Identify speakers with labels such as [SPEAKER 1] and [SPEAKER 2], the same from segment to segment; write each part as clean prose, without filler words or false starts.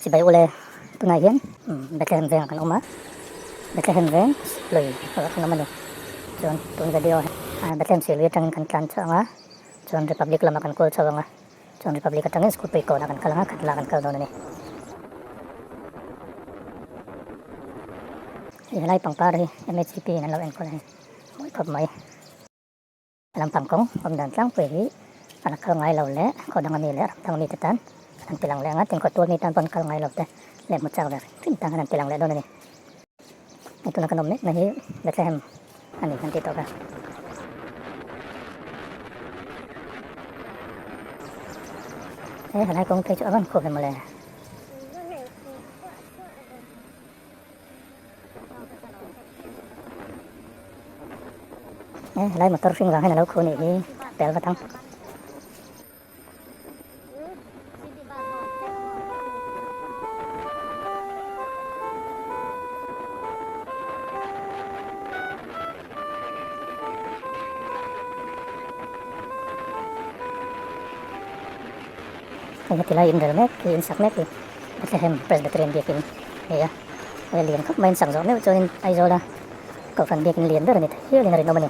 [SPEAKER 1] sibay ule tunayan Bethlehem veng kan uma Bethlehem veng lui kan naman ni chon tun video Bethlehem silwi tang kan kan cha nga chon republic lama kan kol cha nga chon republic tang school pe ko na kan kala kan la kan kal don ni ilai pang pari MHCP nan law en ko ni moi pap mai alam pangkong pamdan tlang pe hi anak kal ngai law le ko dang mi le tang mi tan an pilang le nga ting ko tur mi tan pon kal ngai law te le mo chang le tin tang an pilang le don ni itu na kanom ni nahi Bethlehem ani nanti to ka hanai kong te cho avan ko ke male lai motor sing la hai na lo ko ni hi pel ka tang Kaya tila internet ki insak net ki Bethlehem Presbyterian biakin ya lian khắp main sang rõ nếu cho nên ai rồi là cậu phần biakin lian đó là nít hiu lian rin nomani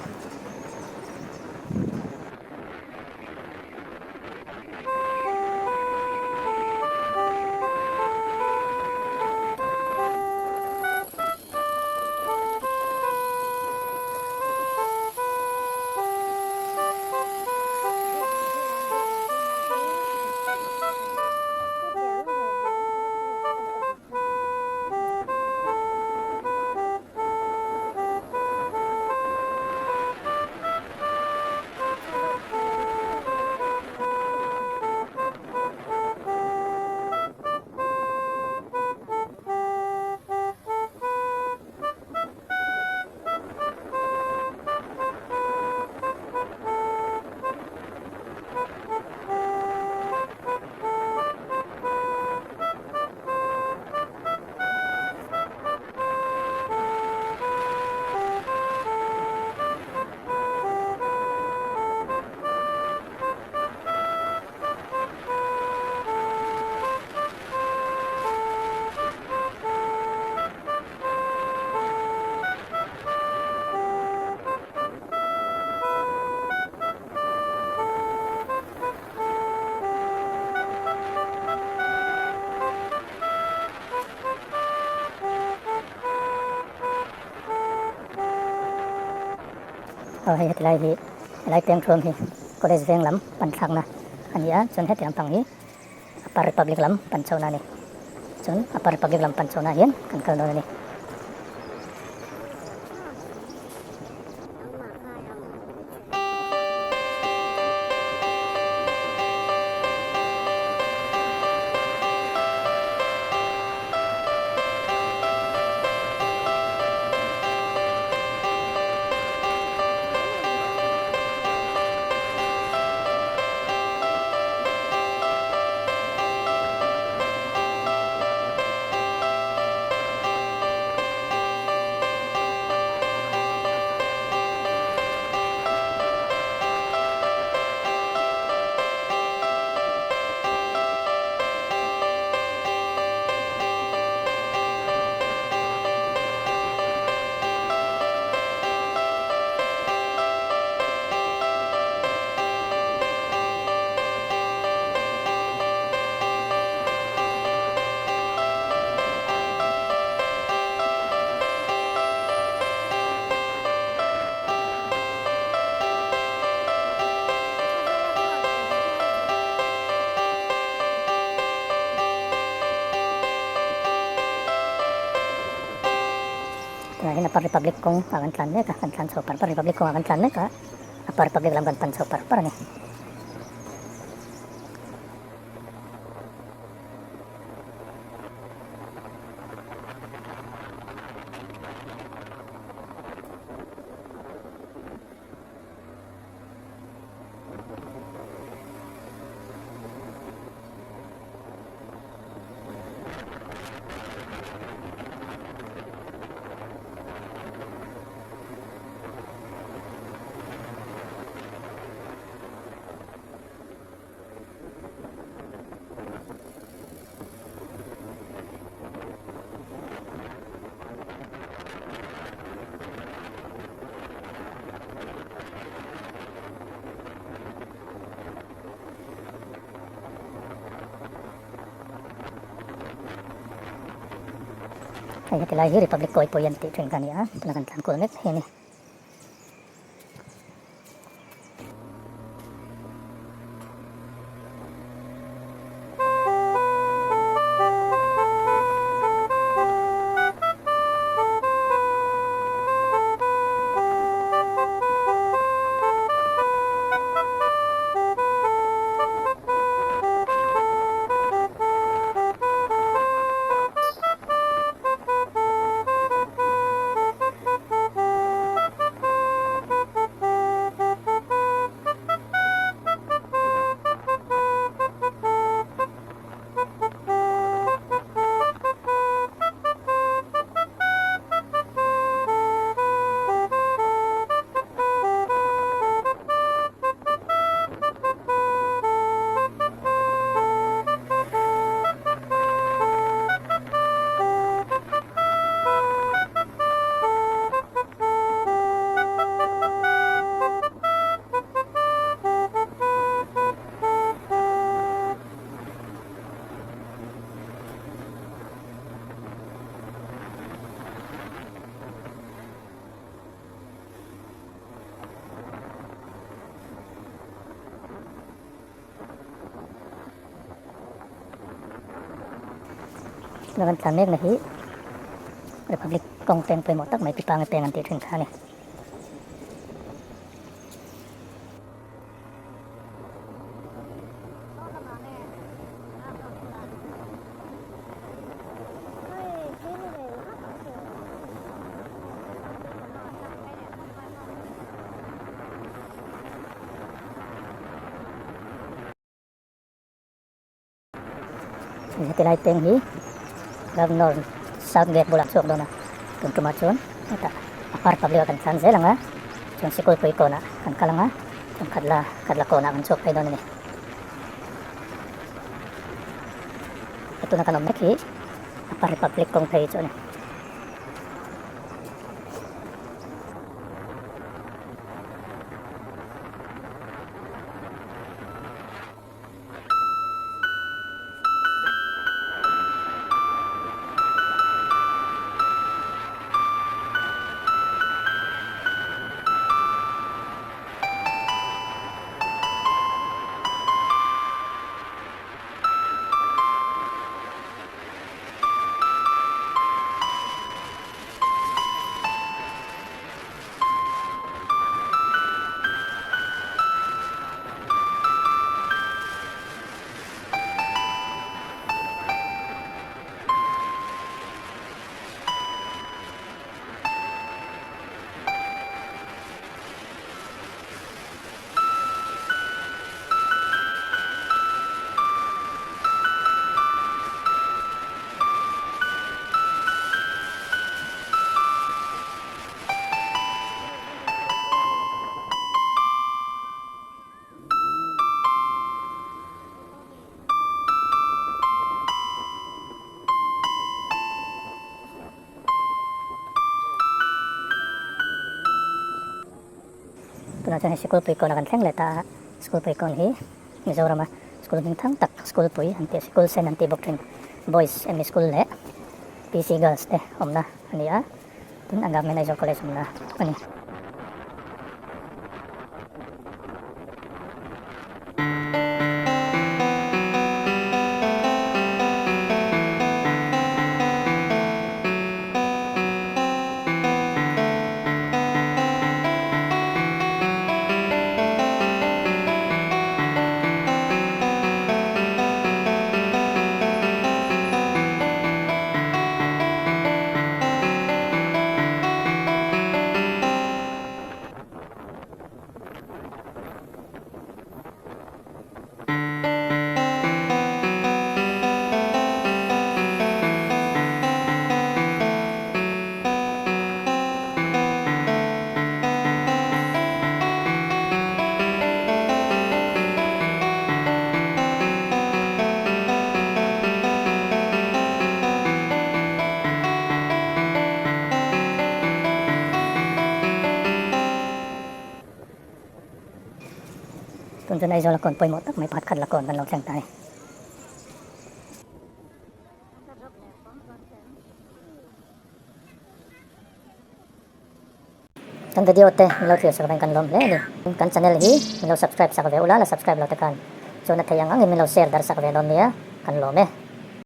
[SPEAKER 1] hay tilai hi tilai teng thum hi college veng lam pan thang na ania chon het yang pang hi upper republic lam pan chona ni chon upper republic lam pan chona hian kan kal don ni ini upper republic kong akan tlan ne ka kan tlan so par republic kong akan tlan ne ka upper republic lam kan pan so par ni Kaya tilahi Republic ko po yan titring kaniya. Tanakantan ko ulit. Hini. Nakan tamig na hi Republic kong teng po motak may pipangit tengan titring kani. Tilay teng hi Governor Southgate bulan suok doon na kung tumatsun ita apart pabli kan sanse lang ha yung sikul po ikaw na kan kalang ha yung kadla ko na kan suok kayo doon ni ito na kanom neki apart republic kong kayo ni Tunatan ni sikul pui ko na kan teng leta school pui kon hi Mizoram school ning thang tak school pui anti school sen anti boktring boys em school le PC girls omna ania tun angam manager college omna kani tun tunay zo lakon pui motak may pakat lakon kan lok chang tai Kan video te milo tiyo sa kan lom le kan channel hi milo subscribe sa kabe ula la subscribe lo tekan so na tayang ang milo share dar sa kabe don niya kan lome